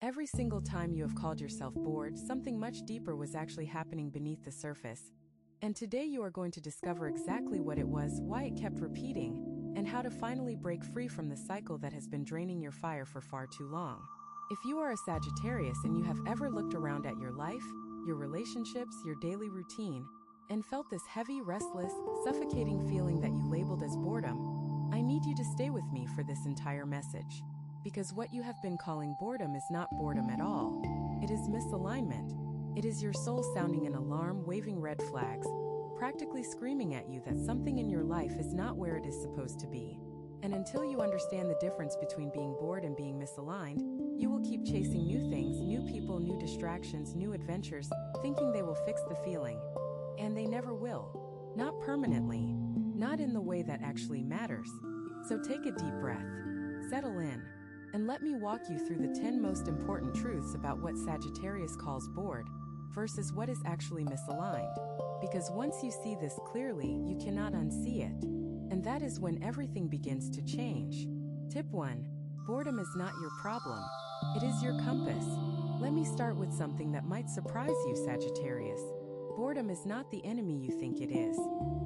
Every single time you have called yourself bored, something much deeper was actually happening beneath the surface. And today you are going to discover exactly what it was, why it kept repeating, and how to finally break free from the cycle that has been draining your fire for far too long. If you are a Sagittarius and you have ever looked around at your life, your relationships, your daily routine, and felt this heavy, restless, suffocating feeling that you labeled as boredom, I need you to stay with me for this entire message. Because what you have been calling boredom is not boredom at all. It is misalignment. It is your soul sounding an alarm, waving red flags, practically screaming at you that something in your life is not where it is supposed to be. And until you understand the difference between being bored and being misaligned, you will keep chasing new things, new people, new distractions, new adventures, thinking they will fix the feeling. And they never will. Not permanently. Not in the way that actually matters. So take a deep breath. Settle in. And let me walk you through the 10 most important truths about what Sagittarius calls bored versus what is actually misaligned. Because once you see this clearly, you cannot unsee it. And that is when everything begins to change. Tip 1. Boredom is not your problem. It is your compass. Let me start with something that might surprise you, Sagittarius. Boredom is not the enemy you think it is.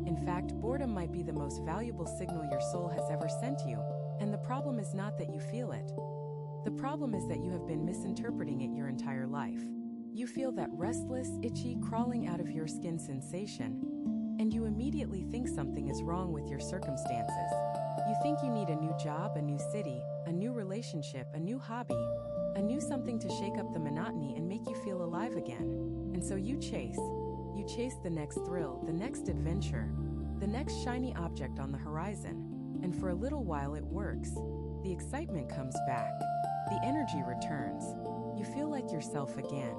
In fact, boredom might be the most valuable signal your soul has ever sent you. And the problem is not that you feel it. The problem is that you have been misinterpreting it your entire life. You feel that restless, itchy, crawling out of your skin sensation, and you immediately think something is wrong with your circumstances. You think you need a new job, a new city, a new relationship, a new hobby, a new something to shake up the monotony and make you feel alive again. And so you chase. You chase the next thrill, the next adventure, the next shiny object on the horizon. And for a little while it works. The excitement comes back. The energy returns. You feel like yourself again.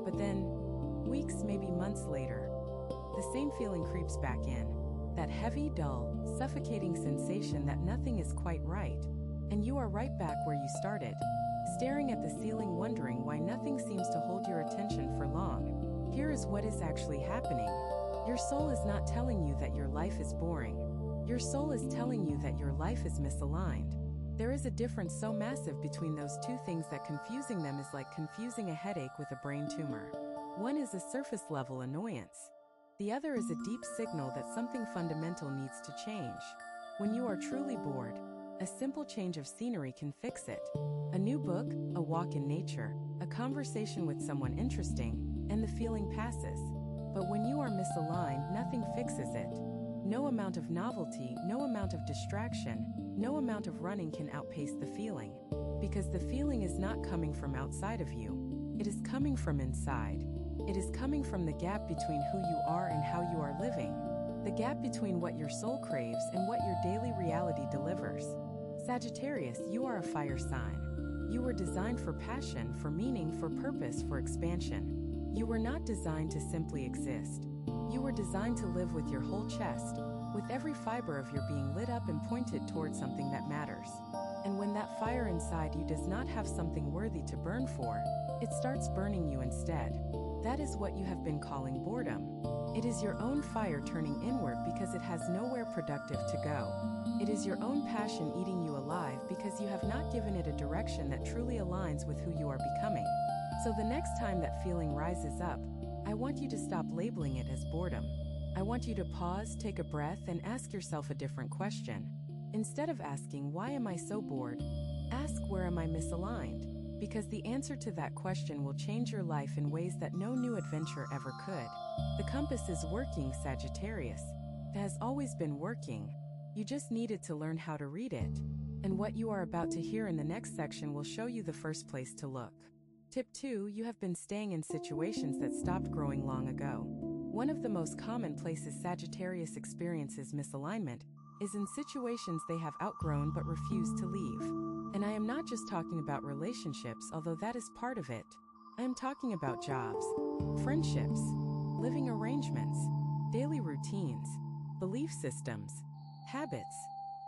But then, weeks, maybe months later, the same feeling creeps back in. That heavy, dull, suffocating sensation that nothing is quite right. And you are right back where you started, staring at the ceiling wondering why nothing seems to hold your attention for long. Here is what is actually happening. Your soul is not telling you that your life is boring. Your soul is telling you that your life is misaligned. There is a difference so massive between those two things that confusing them is like confusing a headache with a brain tumor. One is a surface-level annoyance. The other is a deep signal that something fundamental needs to change. When you are truly bored, a simple change of scenery can fix it. A new book, a walk in nature, a conversation with someone interesting, and the feeling passes. But when you are misaligned, nothing fixes it. No amount of novelty, no amount of distraction, no amount of running can outpace the feeling. Because the feeling is not coming from outside of you. It is coming from inside. It is coming from the gap between who you are and how you are living. The gap between what your soul craves and what your daily reality delivers. Sagittarius, you are a fire sign. You were designed for passion, for meaning, for purpose, for expansion. You were not designed to simply exist. You were designed to live with your whole chest, with every fiber of your being lit up and pointed toward something that matters. And when that fire inside you does not have something worthy to burn for, it starts burning you instead. That is what you have been calling boredom. It is your own fire turning inward because it has nowhere productive to go. It is your own passion eating you alive because you have not given it a direction that truly aligns with who you are becoming. So the next time that feeling rises up, I want you to stop labeling it as boredom. I want you to pause, take a breath, and ask yourself a different question. Instead of asking, why am I so bored? Ask, where am I misaligned? Because the answer to that question will change your life in ways that no new adventure ever could. The compass is working, Sagittarius. It has always been working. You just needed to learn how to read it. And what you are about to hear in the next section will show you the first place to look. Tip 2. You have been staying in situations that stopped growing long ago. One of the most common places Sagittarius experiences misalignment is in situations they have outgrown but refuse to leave. And I am not just talking about relationships, although that is part of it. I am talking about jobs, friendships, living arrangements, daily routines, belief systems, habits,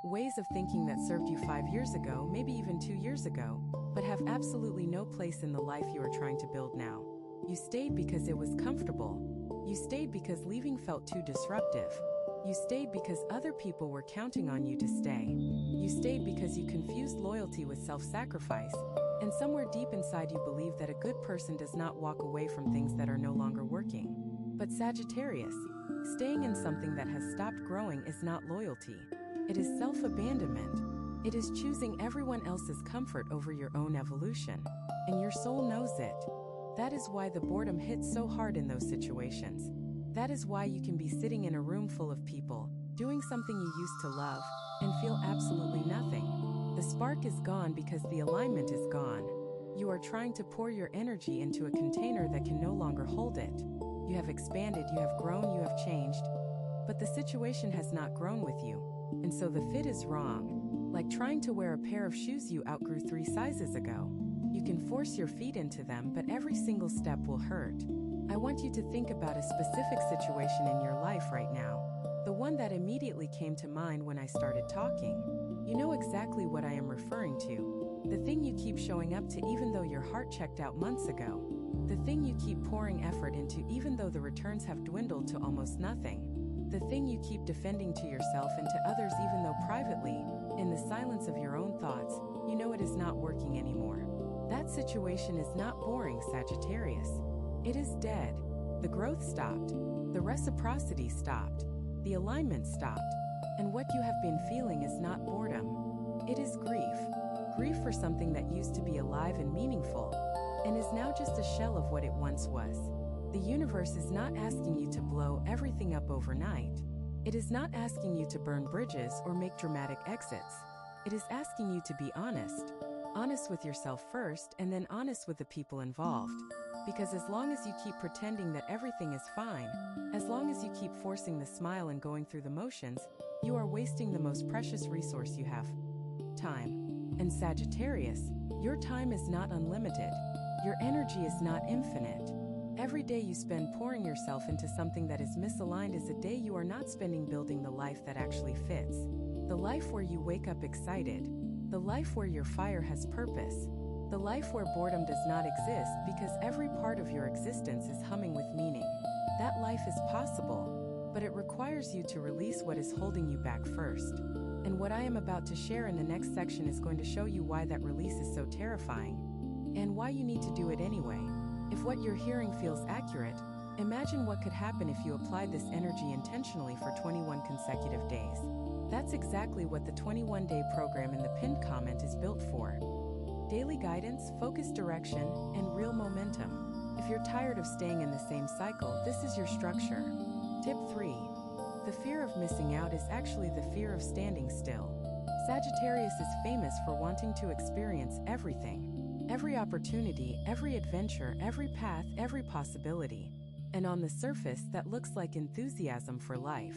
ways of thinking that served you 5 years ago, maybe even 2 years ago, but have absolutely no place in the life you are trying to build now. You stayed because it was comfortable. You stayed because leaving felt too disruptive. You stayed because other people were counting on you to stay. You stayed because you confused loyalty with self-sacrifice. And somewhere deep inside you believe that a good person does not walk away from things that are no longer working. But Sagittarius, staying in something that has stopped growing is not loyalty. It is self-abandonment. It is choosing everyone else's comfort over your own evolution. And your soul knows it. That is why the boredom hits so hard in those situations. That is why you can be sitting in a room full of people, doing something you used to love, and feel absolutely nothing. The spark is gone because the alignment is gone. You are trying to pour your energy into a container that can no longer hold it. You have expanded, you have grown, you have changed, but the situation has not grown with you. And so the fit is wrong. Like trying to wear a pair of shoes you outgrew 3 sizes ago. You can force your feet into them, but every single step will hurt. I want you to think about a specific situation in your life right now. The one that immediately came to mind when I started talking. You know exactly what I am referring to. The thing you keep showing up to even though your heart checked out months ago. The thing you keep pouring effort into even though the returns have dwindled to almost nothing. The thing you keep defending to yourself and to others even though privately, in the silence of your own thoughts, you know it is not working anymore. That situation is not boring, Sagittarius. It is dead. The growth stopped. The reciprocity stopped. The alignment stopped. And what you have been feeling is not boredom. It is grief. Grief for something that used to be alive and meaningful, and is now just a shell of what it once was. The universe is not asking you to blow everything up overnight. It is not asking you to burn bridges or make dramatic exits. It is asking you to be honest. Honest with yourself first, and then honest with the people involved. Because as long as you keep pretending that everything is fine, as long as you keep forcing the smile and going through the motions, you are wasting the most precious resource you have: time. And Sagittarius, your time is not unlimited. Your energy is not infinite. Every day you spend pouring yourself into something that is misaligned is a day you are not spending building the life that actually fits. The life where you wake up excited. The life where your fire has purpose. The life where boredom does not exist because every part of your existence is humming with meaning. That life is possible, but it requires you to release what is holding you back first. And what I am about to share in the next section is going to show you why that release is so terrifying, and why you need to do it anyway. If what you're hearing feels accurate, imagine what could happen if you applied this energy intentionally for 21 consecutive days. That's exactly what the 21-day program in the pinned comment is built for. Daily guidance, focused direction, and real momentum. If you're tired of staying in the same cycle, this is your structure. Tip 3. The fear of missing out is actually the fear of standing still. Sagittarius is famous for wanting to experience everything. Every opportunity, every adventure, every path, every possibility. And on the surface, that looks like enthusiasm for life.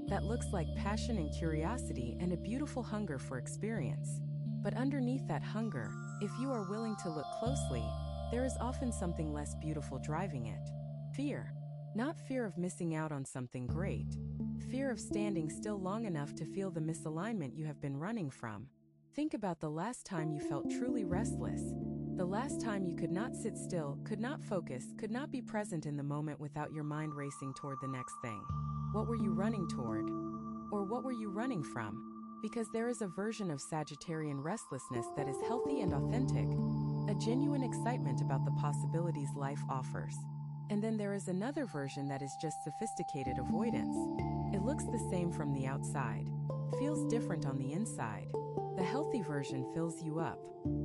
That looks like passion and curiosity and a beautiful hunger for experience. But underneath that hunger, if you are willing to look closely, there is often something less beautiful driving it. Fear. Not fear of missing out on something great. Fear of standing still long enough to feel the misalignment you have been running from. Think about the last time you felt truly restless. The last time you could not sit still, could not focus, could not be present in the moment without your mind racing toward the next thing. What were you running toward? Or what were you running from? Because there is a version of Sagittarian restlessness that is healthy and authentic, a genuine excitement about the possibilities life offers. And then there is another version that is just sophisticated avoidance. It looks the same from the outside, feels different on the inside. The healthy version fills you up.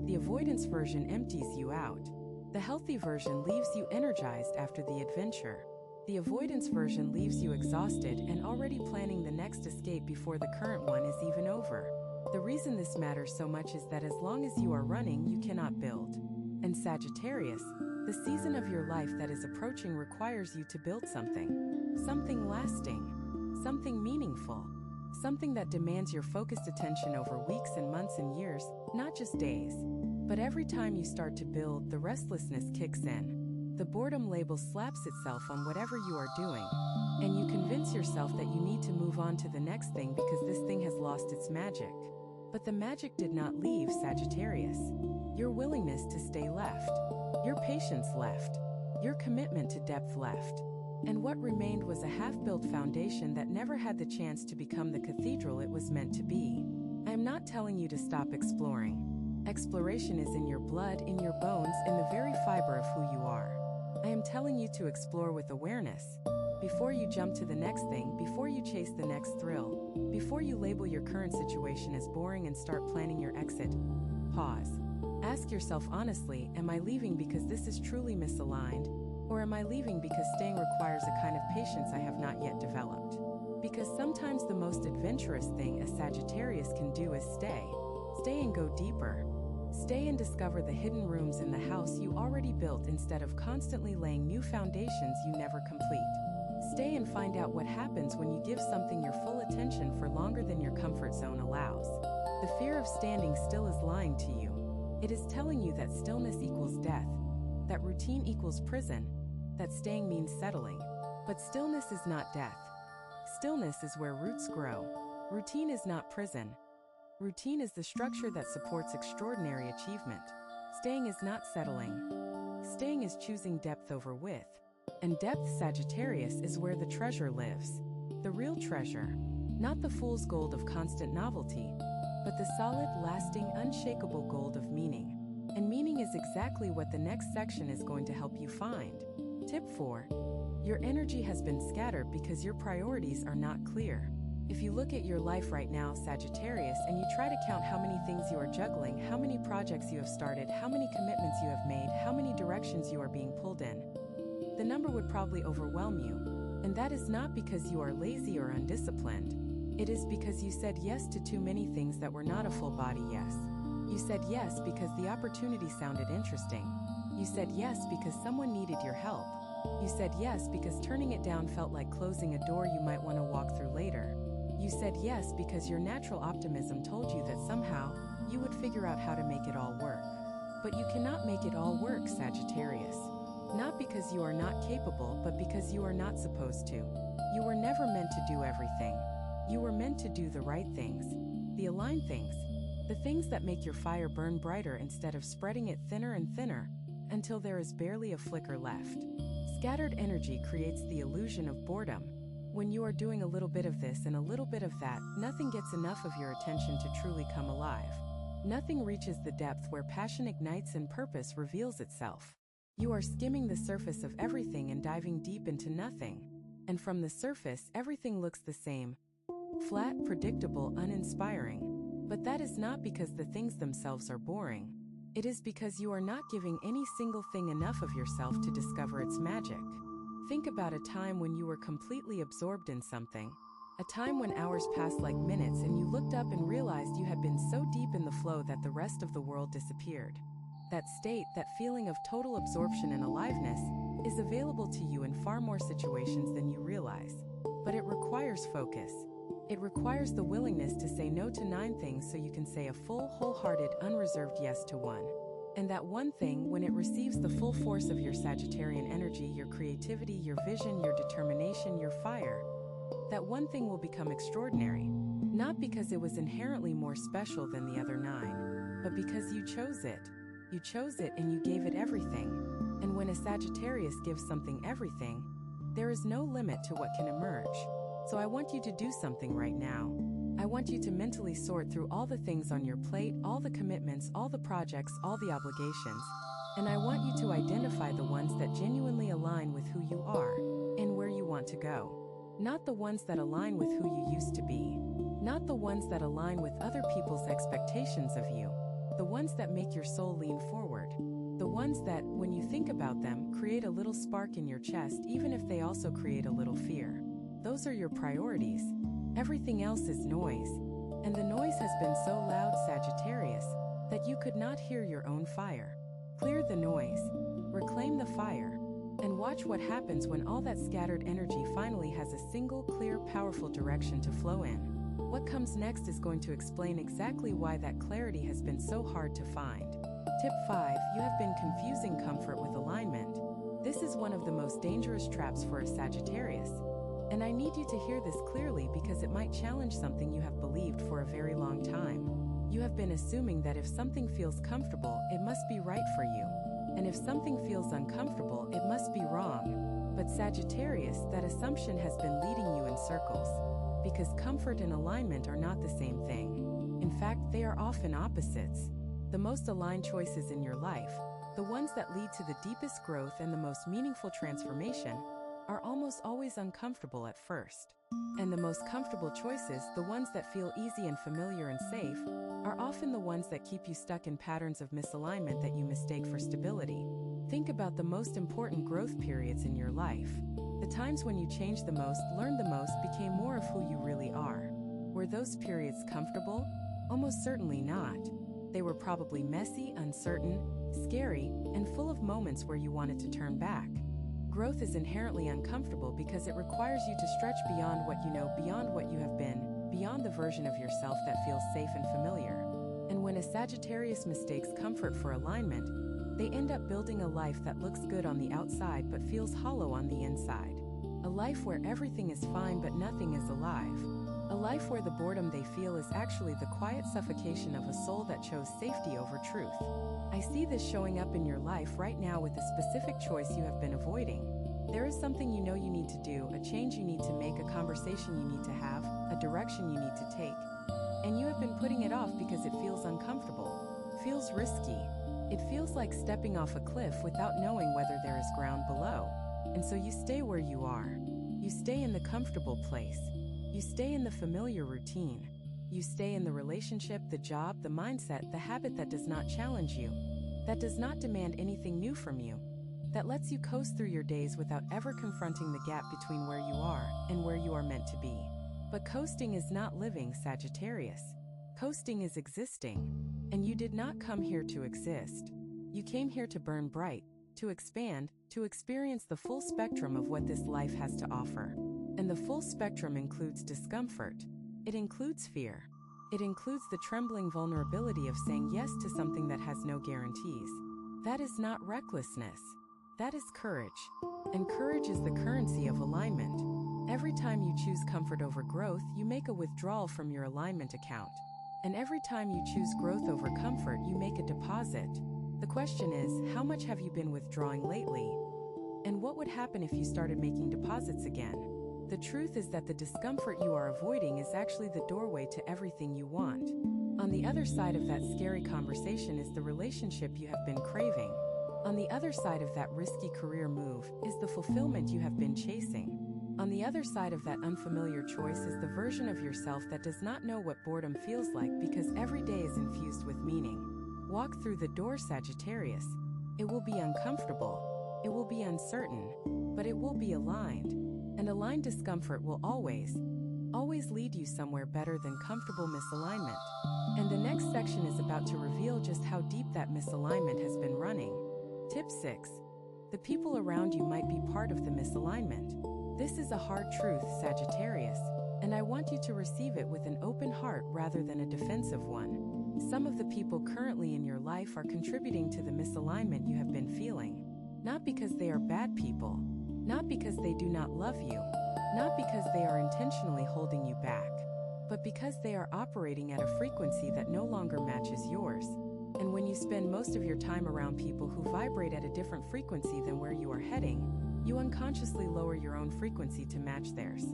The avoidance version empties you out. The healthy version leaves you energized after the adventure. The avoidance version leaves you exhausted and already planning the next escape before the current one is even over. The reason this matters so much is that as long as you are running, you cannot build. And Sagittarius, the season of your life that is approaching requires you to build something. Something lasting. Something meaningful. Something that demands your focused attention over weeks and months and years, not just days. But every time you start to build, the restlessness kicks in. The boredom label slaps itself on whatever you are doing, and you convince yourself that you need to move on to the next thing because this thing has lost its magic. But the magic did not leave, Sagittarius. Your willingness to stay left. Your patience left. Your commitment to depth left. And what remained was a half-built foundation that never had the chance to become the cathedral it was meant to be. I am not telling you to stop exploring. Exploration is in your blood, in your bones, in the very fiber of who you are. I am telling you to explore with awareness. Before you jump to the next thing, before you chase the next thrill, before you label your current situation as boring and start planning your exit, pause. Ask yourself honestly, am I leaving because this is truly misaligned? Or am I leaving because staying requires a kind of patience I have not yet developed? Because sometimes the most adventurous thing a Sagittarius can do is stay. Stay and go deeper. Stay and discover the hidden rooms in the house you already built instead of constantly laying new foundations you never complete. Stay and find out what happens when you give something your full attention for longer than your comfort zone allows. The fear of standing still is lying to you. It is telling you that stillness equals death, that routine equals prison, that staying means settling. But stillness is not death. Stillness is where roots grow. Routine is not prison. Routine is the structure that supports extraordinary achievement. Staying is not settling. Staying is choosing depth over width. And depth, Sagittarius, is where the treasure lives. The real treasure. Not the fool's gold of constant novelty, but the solid, lasting, unshakable gold of meaning. And meaning is exactly what the next section is going to help you find. Tip 4. Your energy has been scattered because your priorities are not clear. If you look at your life right now, Sagittarius, and you try to count how many things you are juggling, how many projects you have started, how many commitments you have made, how many directions you are being pulled in, the number would probably overwhelm you. And that is not because you are lazy or undisciplined. It is because you said yes to too many things that were not a full body yes. You said yes because the opportunity sounded interesting. You said yes because someone needed your help. You said yes because turning it down felt like closing a door you might want to walk through later. You said yes because your natural optimism told you that somehow you would figure out how to make it all work. But you cannot make it all work, Sagittarius. Not because you are not capable, but because you are not supposed to. You were never meant to do everything. You were meant to do the right things, the aligned things, the things that make your fire burn brighter instead of spreading it thinner and thinner until there is barely a flicker left. Scattered energy creates the illusion of boredom. When you are doing a little bit of this and a little bit of that, nothing gets enough of your attention to truly come alive. Nothing reaches the depth where passion ignites and purpose reveals itself. You are skimming the surface of everything and diving deep into nothing. And from the surface, everything looks the same. Flat, predictable, uninspiring. But that is not because the things themselves are boring. It is because you are not giving any single thing enough of yourself to discover its magic. Think about a time when you were completely absorbed in something. A time when hours passed like minutes and you looked up and realized you had been so deep in the flow that the rest of the world disappeared. That state, that feeling of total absorption and aliveness, is available to you in far more situations than you realize. But it requires focus. It requires the willingness to say no to 9 things so you can say a full, wholehearted, unreserved yes to one. And that one thing, when it receives the full force of your Sagittarian energy, your creativity, your vision, your determination, your fire, that one thing will become extraordinary. Not because it was inherently more special than the other 9, but because you chose it. You chose it and you gave it everything. And when a Sagittarius gives something everything, there is no limit to what can emerge. So I want you to do something right now. I want you to mentally sort through all the things on your plate, all the commitments, all the projects, all the obligations. And I want you to identify the ones that genuinely align with who you are and where you want to go. Not the ones that align with who you used to be. Not the ones that align with other people's expectations of you. The ones that make your soul lean forward. The ones that, when you think about them, create a little spark in your chest, even if they also create a little fear. Those are your priorities. Everything else is noise. And the noise has been so loud, Sagittarius, that you could not hear your own fire. Clear the noise. Reclaim the fire. And watch what happens when all that scattered energy finally has a single, clear, powerful direction to flow in. What comes next is going to explain exactly why that clarity has been so hard to find. Tip 5. You have been confusing comfort with alignment. This is one of the most dangerous traps for a Sagittarius. And I need you to hear this clearly because it might challenge something you have believed for a very long time. You have been assuming that if something feels comfortable, it must be right for you. And if something feels uncomfortable, it must be wrong. But Sagittarius, that assumption has been leading you in circles. Because comfort and alignment are not the same thing. In fact, they are often opposites. The most aligned choices in your life, the ones that lead to the deepest growth and the most meaningful transformation, are almost always uncomfortable at first. And the most comfortable choices, the ones that feel easy and familiar and safe, are often the ones that keep you stuck in patterns of misalignment that you mistake for stability. Think about the most important growth periods in your life. The times when you changed the most, learned the most, became more of who you really are. Were those periods comfortable? Almost certainly not. They were probably messy, uncertain, scary, and full of moments where you wanted to turn back. Growth is inherently uncomfortable because it requires you to stretch beyond what you know, beyond what you have been, beyond the version of yourself that feels safe and familiar. And when a Sagittarius mistakes comfort for alignment, they end up building a life that looks good on the outside but feels hollow on the inside. A life where everything is fine but nothing is alive. A life where the boredom they feel is actually the quiet suffocation of a soul that chose safety over truth. I see this showing up in your life right now with a specific choice you have been avoiding. There is something you know you need to do, a change you need to make, a conversation you need to have, a direction you need to take. And you have been putting it off because it feels uncomfortable, feels risky. It feels like stepping off a cliff without knowing whether there is ground below. And so you stay where you are. You stay in the comfortable place. You stay in the familiar routine. You stay in the relationship, the job, the mindset, the habit that does not challenge you, that does not demand anything new from you, that lets you coast through your days without ever confronting the gap between where you are and where you are meant to be. But coasting is not living, Sagittarius. Coasting is existing. And you did not come here to exist. You came here to burn bright, to expand, to experience the full spectrum of what this life has to offer. And the full spectrum includes discomfort. It includes fear. It includes the trembling vulnerability of saying yes to something that has no guarantees. That is not recklessness. That is courage. And courage is the currency of alignment. Every time you choose comfort over growth, you make a withdrawal from your alignment account. And every time you choose growth over comfort, you make a deposit. The question is, how much have you been withdrawing lately? And what would happen if you started making deposits again? The truth is that the discomfort you are avoiding is actually the doorway to everything you want. On the other side of that scary conversation is the relationship you have been craving. On the other side of that risky career move is the fulfillment you have been chasing. On the other side of that unfamiliar choice is the version of yourself that does not know what boredom feels like because every day is infused with meaning. Walk through the door, Sagittarius. It will be uncomfortable. It will be uncertain, but it will be aligned. And aligned discomfort will always lead you somewhere better than comfortable misalignment. And the next section is about to reveal just how deep that misalignment has been running. Tip 6. The people around you might be part of the misalignment. This is a hard truth, Sagittarius, and I want you to receive it with an open heart rather than a defensive one. Some of the people currently in your life are contributing to the misalignment you have been feeling. Not because they are bad people, not because they do not love you, not because they are intentionally holding you back, but because they are operating at a frequency that no longer matches yours. And when you spend most of your time around people who vibrate at a different frequency than where you are heading, you unconsciously lower your own frequency to match theirs.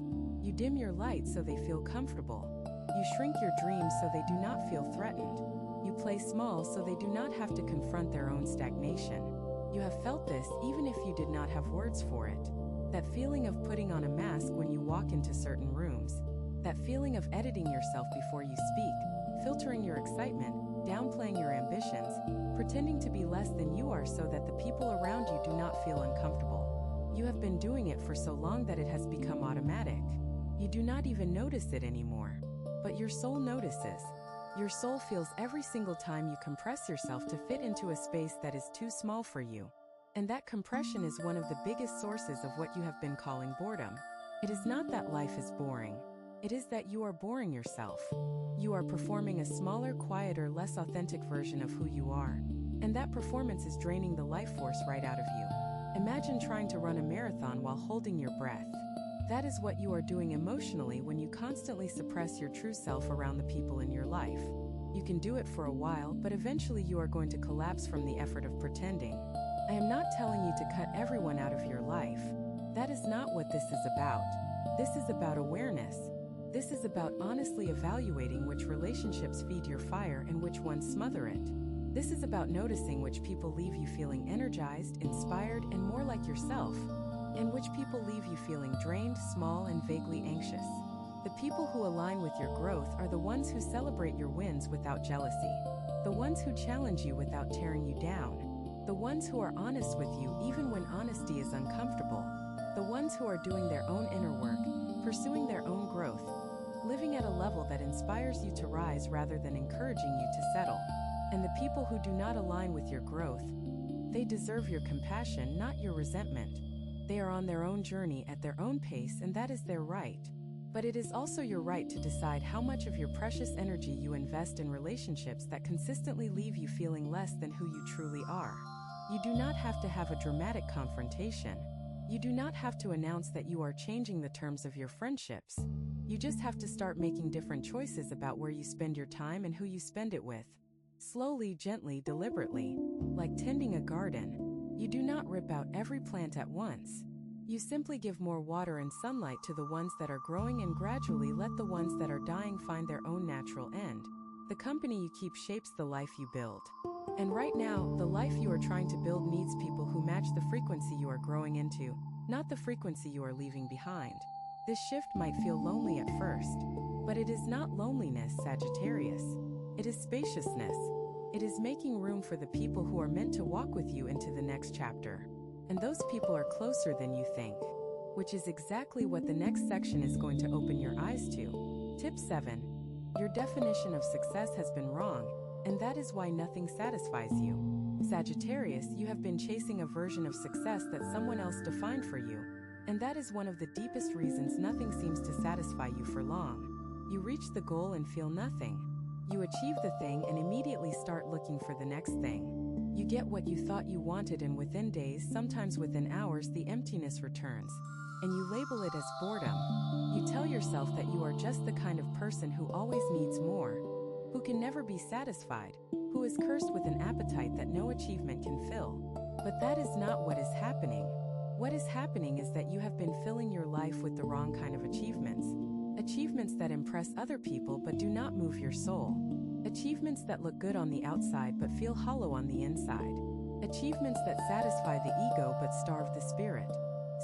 You dim your light so they feel comfortable. You shrink your dreams so they do not feel threatened. You play small so they do not have to confront their own stagnation. You have felt this even if you did not have words for it. That feeling of putting on a mask when you walk into certain rooms. That feeling of editing yourself before you speak, filtering your excitement, downplaying your ambitions, pretending to be less than you are so that the people around you do not feel uncomfortable. You have been doing it for so long that it has become automatic. You do not even notice it anymore. But your soul notices. Your soul feels every single time you compress yourself to fit into a space that is too small for you. And that compression is one of the biggest sources of what you have been calling boredom. It is not that life is boring. It is that you are boring yourself. You are performing a smaller, quieter, less authentic version of who you are. And that performance is draining the life force right out of you. Imagine trying to run a marathon while holding your breath. That is what you are doing emotionally when you constantly suppress your true self around the people in your life. You can do it for a while, but eventually you are going to collapse from the effort of pretending. I am not telling you to cut everyone out of your life. That is not what this is about. This is about awareness. This is about honestly evaluating which relationships feed your fire and which ones smother it. This is about noticing which people leave you feeling energized, inspired, and more like yourself, and which people leave you feeling drained, small, and vaguely anxious. The people who align with your growth are the ones who celebrate your wins without jealousy, the ones who challenge you without tearing you down, the ones who are honest with you even when honesty is uncomfortable, the ones who are doing their own inner work, pursuing their own growth, living at a level that inspires you to rise rather than encouraging you to settle. And the people who do not align with your growth, they deserve your compassion, not your resentment. They are on their own journey at their own pace, and that is their right. But it is also your right to decide how much of your precious energy you invest in relationships that consistently leave you feeling less than who you truly are. You do not have to have a dramatic confrontation. You do not have to announce that you are changing the terms of your friendships. You just have to start making different choices about where you spend your time and who you spend it with. Slowly, gently, deliberately, like tending a garden. You do not rip out every plant at once. You simply give more water and sunlight to the ones that are growing and gradually let the ones that are dying find their own natural end. The company you keep shapes the life you build. And right now, the life you are trying to build needs people who match the frequency you are growing into, not the frequency you are leaving behind. This shift might feel lonely at first, but it is not loneliness, Sagittarius. It is spaciousness. It is making room for the people who are meant to walk with you into the next chapter. And those people are closer than you think, which is exactly what the next section is going to open your eyes to. Tip 7. Your definition of success has been wrong, and that is why nothing satisfies you. Sagittarius, you have been chasing a version of success that someone else defined for you, and that is one of the deepest reasons nothing seems to satisfy you for long. You reach the goal and feel nothing. You achieve the thing and immediately start looking for the next thing. You get what you thought you wanted, and within days, sometimes within hours, the emptiness returns, and you label it as boredom. You tell yourself that you are just the kind of person who always needs more, who can never be satisfied, who is cursed with an appetite that no achievement can fill. But that is not what is happening. What is happening is that you have been filling your life with the wrong kind of achievements. Achievements that impress other people but do not move your soul. Achievements that look good on the outside but feel hollow on the inside. Achievements that satisfy the ego but starve the spirit.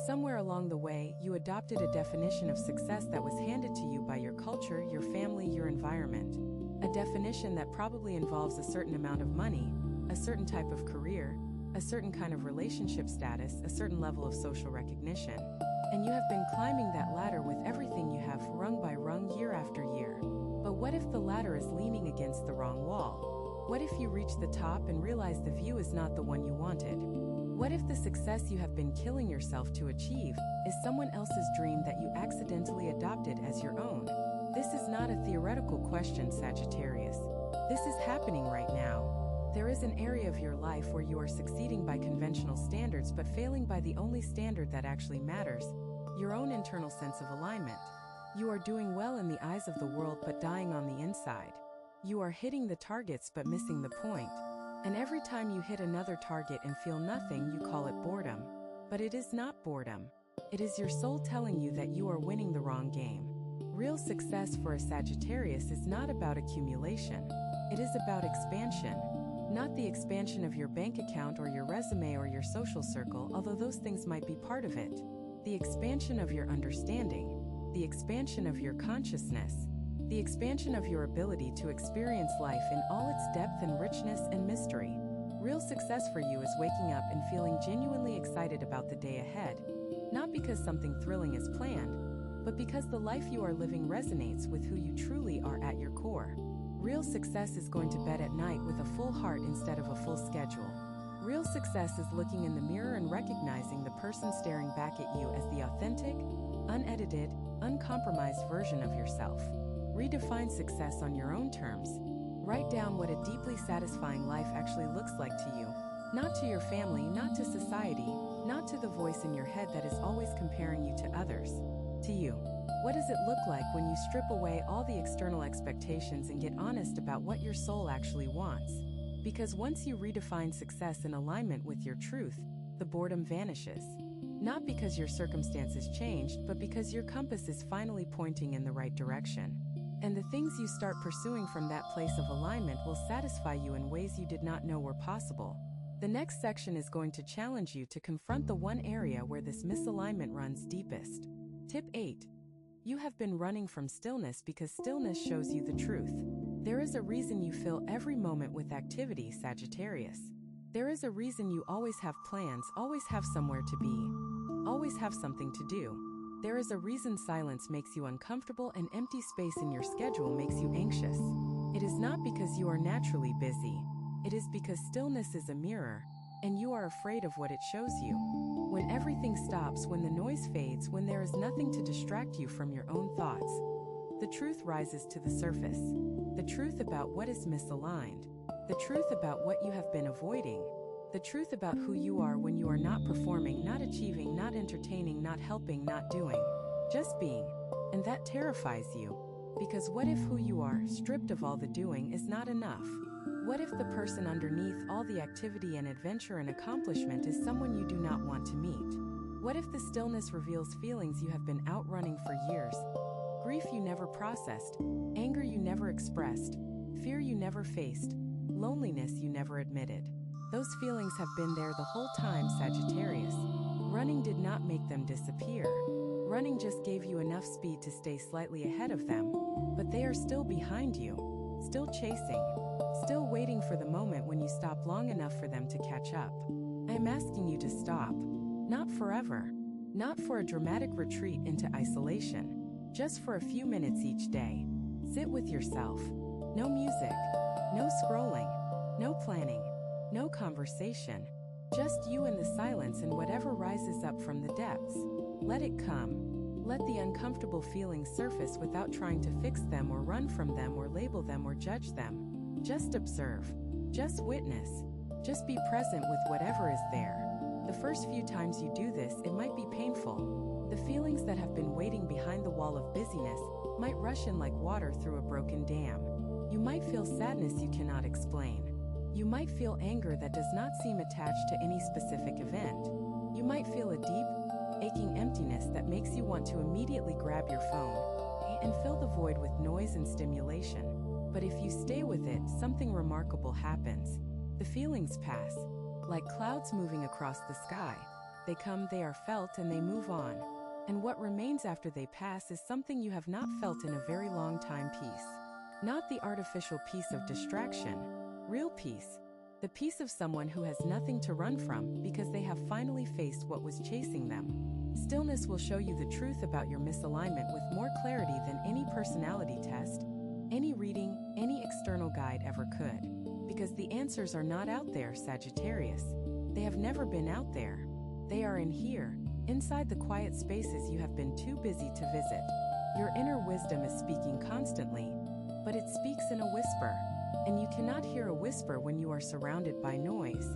Somewhere along the way, you adopted a definition of success that was handed to you by your culture, your family, your environment. A definition that probably involves a certain amount of money, a certain type of career, a certain kind of relationship status, a certain level of social recognition. And you have been climbing that ladder with everything you have, rung by rung, year after year. But what if the ladder is leaning against the wrong wall? What if you reach the top and realize the view is not the one you wanted? What if the success you have been killing yourself to achieve is someone else's dream that you accidentally adopted as your own? This is not a theoretical question, Sagittarius. This is happening right now. There is an area of your life where you are succeeding by conventional standards but failing by the only standard that actually matters, your own internal sense of alignment. You are doing well in the eyes of the world but dying on the inside. You are hitting the targets but missing the point. And every time you hit another target and feel nothing, you call it boredom. But it is not boredom. It is your soul telling you that you are winning the wrong game. Real success for a Sagittarius is not about accumulation. It is about expansion. Not the expansion of your bank account or your resume or your social circle, although those things might be part of it. The expansion of your understanding. The expansion of your consciousness. The expansion of your ability to experience life in all its depth and richness and mystery. Real success for you is waking up and feeling genuinely excited about the day ahead. Not because something thrilling is planned, but because the life you are living resonates with who you truly are at your core. Real success is going to bed at night with a full heart instead of a full schedule. Real success is looking in the mirror and recognizing the person staring back at you as the authentic, unedited, uncompromised version of yourself. Redefine success on your own terms. Write down what a deeply satisfying life actually looks like to you. Not to your family, not to society, not to the voice in your head that is always comparing you to others. To you. What does it look like when you strip away all the external expectations and get honest about what your soul actually wants? Because once you redefine success in alignment with your truth, the boredom vanishes. Not because your circumstances changed, but because your compass is finally pointing in the right direction. And the things you start pursuing from that place of alignment will satisfy you in ways you did not know were possible. The next section is going to challenge you to confront the one area where this misalignment runs deepest. Tip 8. You have been running from stillness because stillness shows you the truth. There is a reason you fill every moment with activity, Sagittarius. There is a reason you always have plans, always have somewhere to be, always have something to do. There is a reason silence makes you uncomfortable and empty space in your schedule makes you anxious. It is not because you are naturally busy. It is because stillness is a mirror, and you are afraid of what it shows you. When everything stops, when the noise fades, when there is nothing to distract you from your own thoughts, the truth rises to the surface. The truth about what is misaligned. The truth about what you have been avoiding. The truth about who you are when you are not performing, not achieving, not entertaining, not helping, not doing, just being. And that terrifies you. Because what if who you are, stripped of all the doing, is not enough? What if the person underneath all the activity and adventure and accomplishment is someone you do not want to meet? What if the stillness reveals feelings you have been outrunning for years? Grief you never processed, anger you never expressed, fear you never faced, loneliness you never admitted. Those feelings have been there the whole time, Sagittarius. Running did not make them disappear. Running just gave you enough speed to stay slightly ahead of them, but they are still behind you, still chasing, still waiting for the moment when you stop long enough for them to catch up. I am asking you to stop. Not forever. Not for a dramatic retreat into isolation. Just for a few minutes each day. Sit with yourself. No music. No scrolling. No planning. No conversation. Just you and the silence and whatever rises up from the depths. Let it come. Let the uncomfortable feelings surface without trying to fix them or run from them or label them or judge them. Just observe. Just witness. Just be present with whatever is there. The first few times you do this, it might be painful. The feelings that have been waiting behind the wall of busyness might rush in like water through a broken dam. You might feel sadness you cannot explain. You might feel anger that does not seem attached to any specific event. You might feel a deep, aching emptiness that makes you want to immediately grab your phone and fill the void with noise and stimulation. But if you stay with it, something remarkable happens. The feelings pass, like clouds moving across the sky. They come, they are felt, and they move on. And what remains after they pass is something you have not felt in a very long time: peace. Not the artificial peace of distraction. Real peace. The peace of someone who has nothing to run from because they have finally faced what was chasing them. Stillness will show you the truth about your misalignment with more clarity than any personality test, any reading, any external guide ever could. Because the answers are not out there, Sagittarius. They have never been out there. They are in here, inside the quiet spaces you have been too busy to visit. Your inner wisdom is speaking constantly, but it speaks in a whisper. And you cannot hear a whisper when you are surrounded by noise.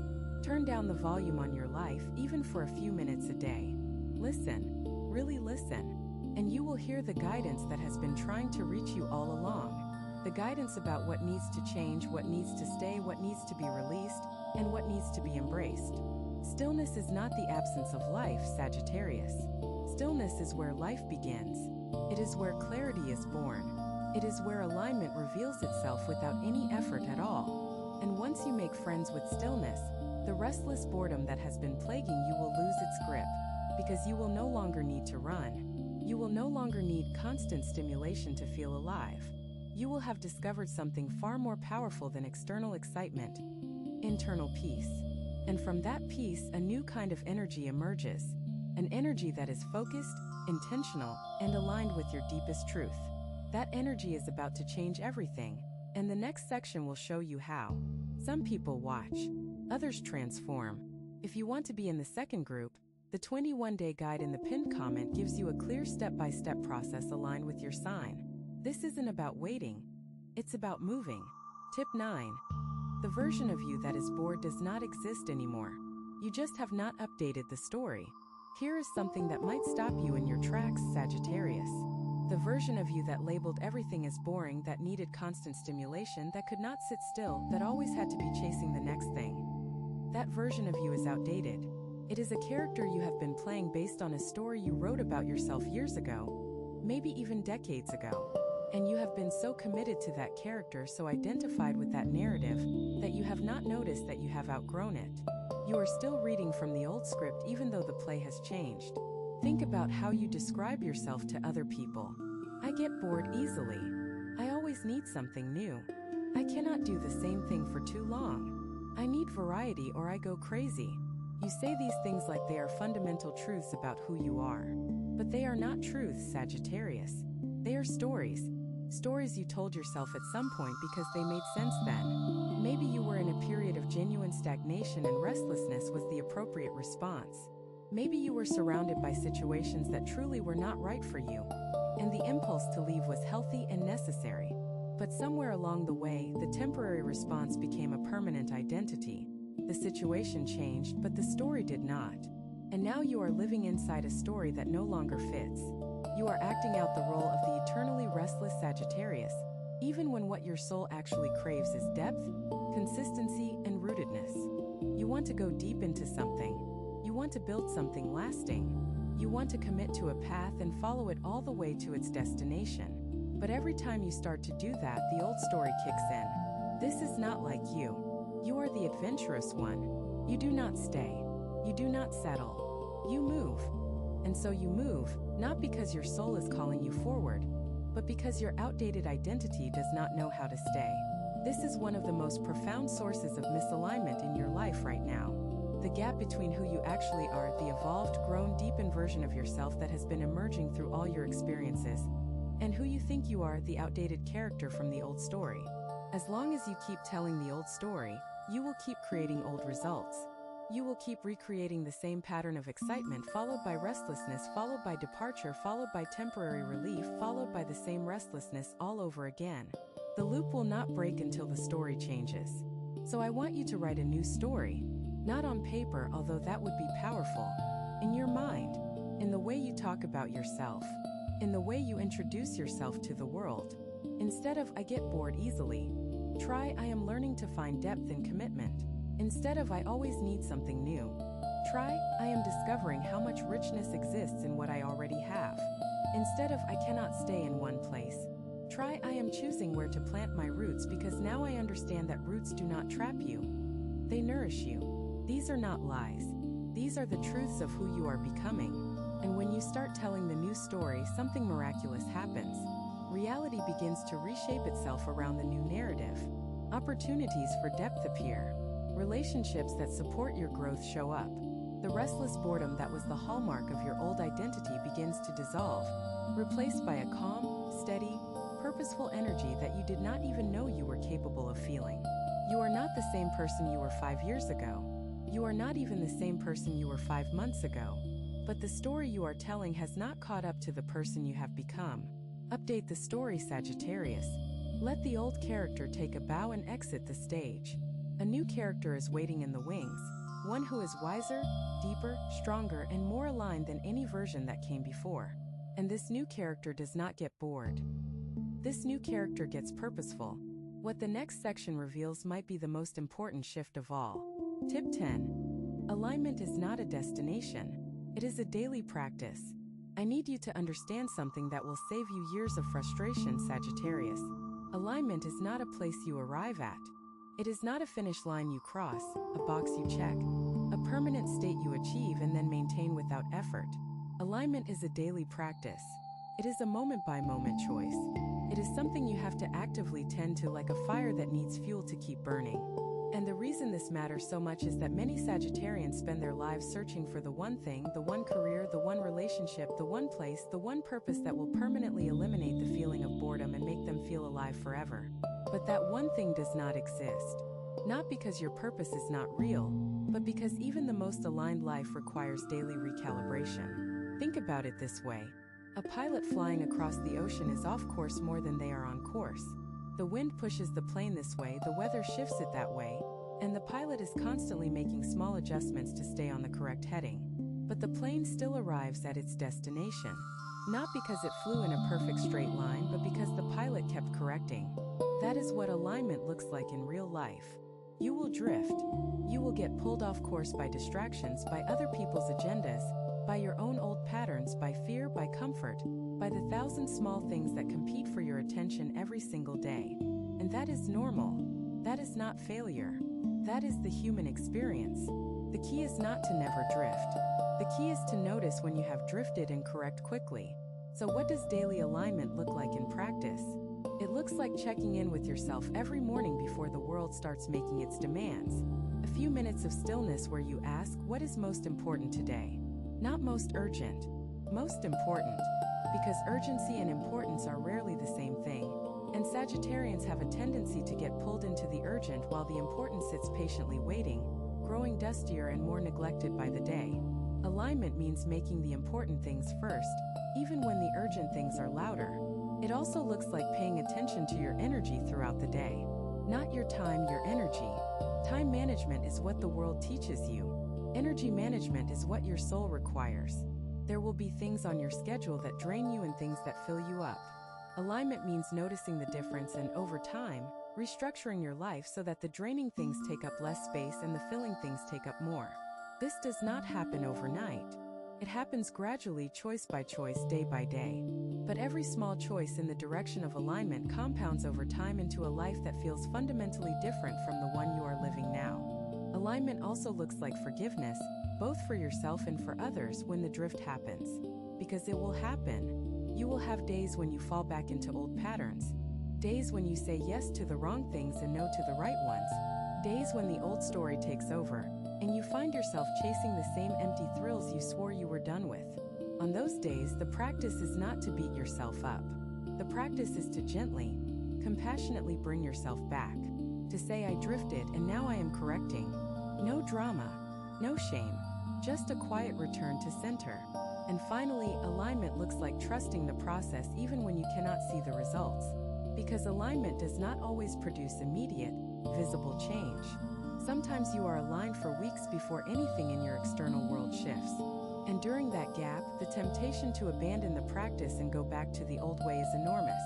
Turn down the volume on your life, even for a few minutes a day. Listen, really listen, and you will hear the guidance that has been trying to reach you all along. The guidance about what needs to change, what needs to stay, what needs to be released, and what needs to be embraced. Stillness is not the absence of life, Sagittarius. Stillness is where life begins. It is where clarity is born. It is where alignment reveals itself without any effort at all. And once you make friends with stillness, the restless boredom that has been plaguing you will lose its grip, because you will no longer need to run. You will no longer need constant stimulation to feel alive. You will have discovered something far more powerful than external excitement: internal peace. And from that peace, a new kind of energy emerges. An energy that is focused, intentional, and aligned with your deepest truth. That energy is about to change everything, and the next section will show you how. Some people watch, others transform. If you want to be in the second group, the 21-day guide in the pinned comment gives you a clear step-by-step process aligned with your sign. This isn't about waiting, it's about moving. Tip 9. The version of you that is bored does not exist anymore. You just have not updated the story. Here is something that might stop you in your tracks, Sagittarius. The version of you that labeled everything as boring, that needed constant stimulation, that could not sit still, that always had to be chasing the next thing. That version of you is outdated. It is a character you have been playing based on a story you wrote about yourself years ago, maybe even decades ago. And you have been so committed to that character, so identified with that narrative, that you have not noticed that you have outgrown it. You are still reading from the old script even though the play has changed. Think about how you describe yourself to other people. I get bored easily. I always need something new. I cannot do the same thing for too long. I need variety or I go crazy. You say these things like they are fundamental truths about who you are. But they are not truths, Sagittarius. They are stories. Stories you told yourself at some point because they made sense then. Maybe you were in a period of genuine stagnation and restlessness was the appropriate response. Maybe you were surrounded by situations that truly were not right for you, and the impulse to leave was healthy and necessary. But somewhere along the way, the temporary response became a permanent identity. The situation changed, but the story did not. And now you are living inside a story that no longer fits. You are acting out the role of the eternally restless Sagittarius, even when what your soul actually craves is depth, consistency, and rootedness. You want to go deep into something. You want to build something lasting. You want to commit to a path and follow it all the way to its destination. But every time you start to do that, the old story kicks in. This is not like you. You are the adventurous one. You do not stay. You do not settle. You move. And so you move, not because your soul is calling you forward, but because your outdated identity does not know how to stay. This is one of the most profound sources of misalignment in your life right now. The gap between who you actually are, the evolved, grown, deepened version of yourself that has been emerging through all your experiences, and who you think you are, the outdated character from the old story. As long as you keep telling the old story, you will keep creating old results. You will keep recreating the same pattern of excitement, followed by restlessness, followed by departure, followed by temporary relief, followed by the same restlessness all over again. The loop will not break until the story changes. So I want you to write a new story, not on paper, although that would be powerful, in your mind, in the way you talk about yourself, in the way you introduce yourself to the world. Instead of "I get bored easily," try "I am learning to find depth and commitment." Instead of "I always need something new," try "I am discovering how much richness exists in what I already have." Instead of "I cannot stay in one place," try "I am choosing where to plant my roots because now I understand that roots do not trap you. They nourish you." These are not lies. These are the truths of who you are becoming. And when you start telling the new story, something miraculous happens. Reality begins to reshape itself around the new narrative. Opportunities for depth appear. Relationships that support your growth show up. The restless boredom that was the hallmark of your old identity begins to dissolve, replaced by a calm, steady, purposeful energy that you did not even know you were capable of feeling. You are not the same person you were 5 years ago. You are not even the same person you were 5 months ago. But the story you are telling has not caught up to the person you have become. Update the story, Sagittarius. Let the old character take a bow and exit the stage. A new character is waiting in the wings, one who is wiser, deeper, stronger, and more aligned than any version that came before. And this new character does not get bored. This new character gets purposeful. What the next section reveals might be the most important shift of all. Tip 10. Alignment is not a destination. It is a daily practice. I need you to understand something that will save you years of frustration, Sagittarius. Alignment is not a place you arrive at. It is not a finish line you cross, a box you check, a permanent state you achieve and then maintain without effort. Alignment is a daily practice. It is a moment-by-moment choice. It is something you have to actively tend to, like a fire that needs fuel to keep burning. And the reason this matters so much is that many Sagittarians spend their lives searching for the one thing, the one career, the one relationship, the one place, the one purpose that will permanently eliminate the feeling of boredom and make them feel alive forever. But that one thing does not exist. Not because your purpose is not real, but because even the most aligned life requires daily recalibration. Think about it this way. A pilot flying across the ocean is off course more than they are on course. The wind pushes the plane this way, the weather shifts it that way, and the pilot is constantly making small adjustments to stay on the correct heading. But the plane still arrives at its destination. Not because it flew in a perfect straight line, but because the pilot kept correcting. That is what alignment looks like in real life. You will drift. You will get pulled off course by distractions, by other people's agendas, by your own old patterns, by fear, by comfort, by the thousand small things that compete for your attention every single day. And that is normal. That is not failure. That is the human experience. The key is not to never drift. The key is to notice when you have drifted and correct quickly. So what does daily alignment look like in practice? It looks like checking in with yourself every morning before the world starts making its demands. A few minutes of stillness where you ask, what is most important today? Not most urgent, most important. Because urgency and importance are rarely the same thing. And Sagittarians have a tendency to get pulled into the urgent while the important sits patiently waiting, growing dustier and more neglected by the day. Alignment means making the important things first, even when the urgent things are louder. It also looks like paying attention to your energy throughout the day. Not your time, your energy. Time management is what the world teaches you. Energy management is what your soul requires. There will be things on your schedule that drain you and things that fill you up. Alignment means noticing the difference and, over time, restructuring your life so that the draining things take up less space and the filling things take up more. This does not happen overnight. It happens gradually, choice by choice, day by day. But every small choice in the direction of alignment compounds over time into a life that feels fundamentally different from the one you are living now. Alignment also looks like forgiveness, both for yourself and for others, when the drift happens. Because it will happen. You will have days when you fall back into old patterns. Days when you say yes to the wrong things and no to the right ones. Days when the old story takes over, and you find yourself chasing the same empty thrills you swore you were done with. On those days, the practice is not to beat yourself up. The practice is to gently, compassionately bring yourself back. To say, I drifted and now I am correcting. No drama, no shame, just a quiet return to center. And finally, alignment looks like trusting the process even when you cannot see the results. Because alignment does not always produce immediate, visible change. Sometimes you are aligned for weeks before anything in your external world shifts. And during that gap, the temptation to abandon the practice and go back to the old way is enormous.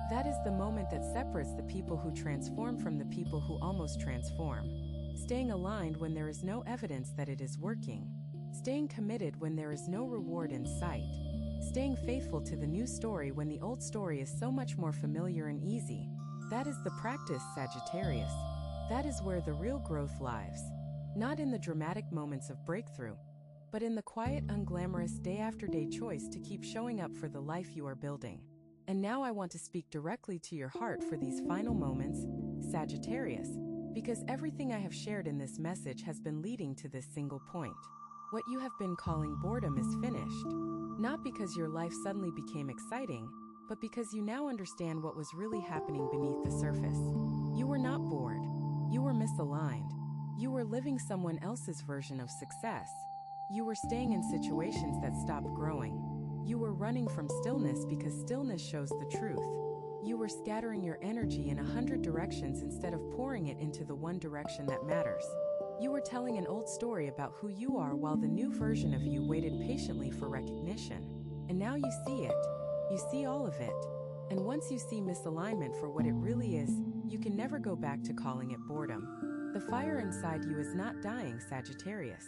That is the moment that separates the people who transform from the people who almost transform. Staying aligned when there is no evidence that it is working. Staying committed when there is no reward in sight. Staying faithful to the new story when the old story is so much more familiar and easy. That is the practice, Sagittarius. That is where the real growth lies. Not in the dramatic moments of breakthrough, but in the quiet, unglamorous day-after-day choice to keep showing up for the life you are building. And now I want to speak directly to your heart for these final moments, Sagittarius, because everything I have shared in this message has been leading to this single point. What you have been calling boredom is finished. Not because your life suddenly became exciting, but because you now understand what was really happening beneath the surface. You were not bored. You were misaligned. You were living someone else's version of success. You were staying in situations that stopped growing. You were running from stillness because stillness shows the truth. You were scattering your energy in 100 directions instead of pouring it into the one direction that matters. You were telling an old story about who you are while the new version of you waited patiently for recognition. And now you see it. You see all of it. And once you see misalignment for what it really is, you can never go back to calling it boredom. The fire inside you is not dying, Sagittarius.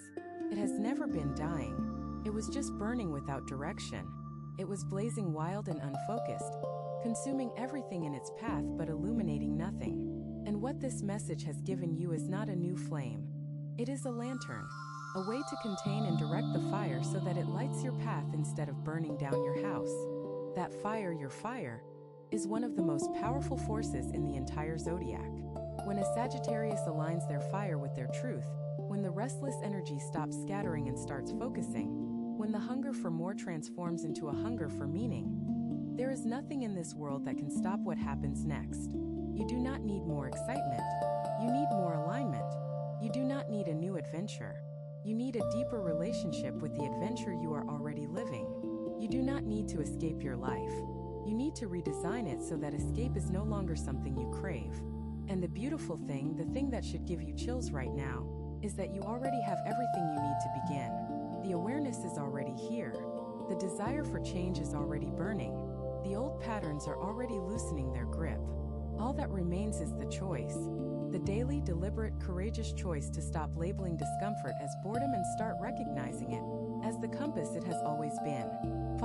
It has never been dying. It was just burning without direction. It was blazing wild and unfocused, consuming everything in its path but illuminating nothing. And what this message has given you is not a new flame. It is a lantern, a way to contain and direct the fire so that it lights your path instead of burning down your house. That fire, your fire, is one of the most powerful forces in the entire zodiac. When a Sagittarius aligns their fire with their truth, when the restless energy stops scattering and starts focusing, when the hunger for more transforms into a hunger for meaning, there is nothing in this world that can stop what happens next. You do not need more excitement. You need more alignment. You do not need a new adventure. You need a deeper relationship with the adventure you are already living. You do not need to escape your life. You need to redesign it so that escape is no longer something you crave. And the beautiful thing, the thing that should give you chills right now, is that you already have everything you need to begin. The awareness is already here. The desire for change is already burning. The old patterns are already loosening their grip. All that remains is the choice. The daily, deliberate, courageous choice to stop labeling discomfort as boredom and start recognizing it as the compass it has always been.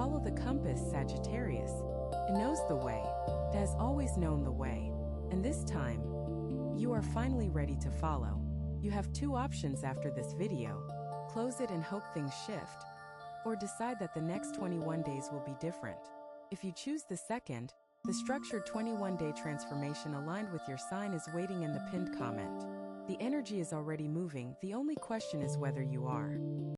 Follow the compass, Sagittarius. It knows the way. It has always known the way. And this time, you are finally ready to follow. You have two options after this video. Close it and hope things shift, or decide that the next 21 days will be different. If you choose the second, the structured 21-day transformation aligned with your sign is waiting in the pinned comment. The energy is already moving, the only question is whether you are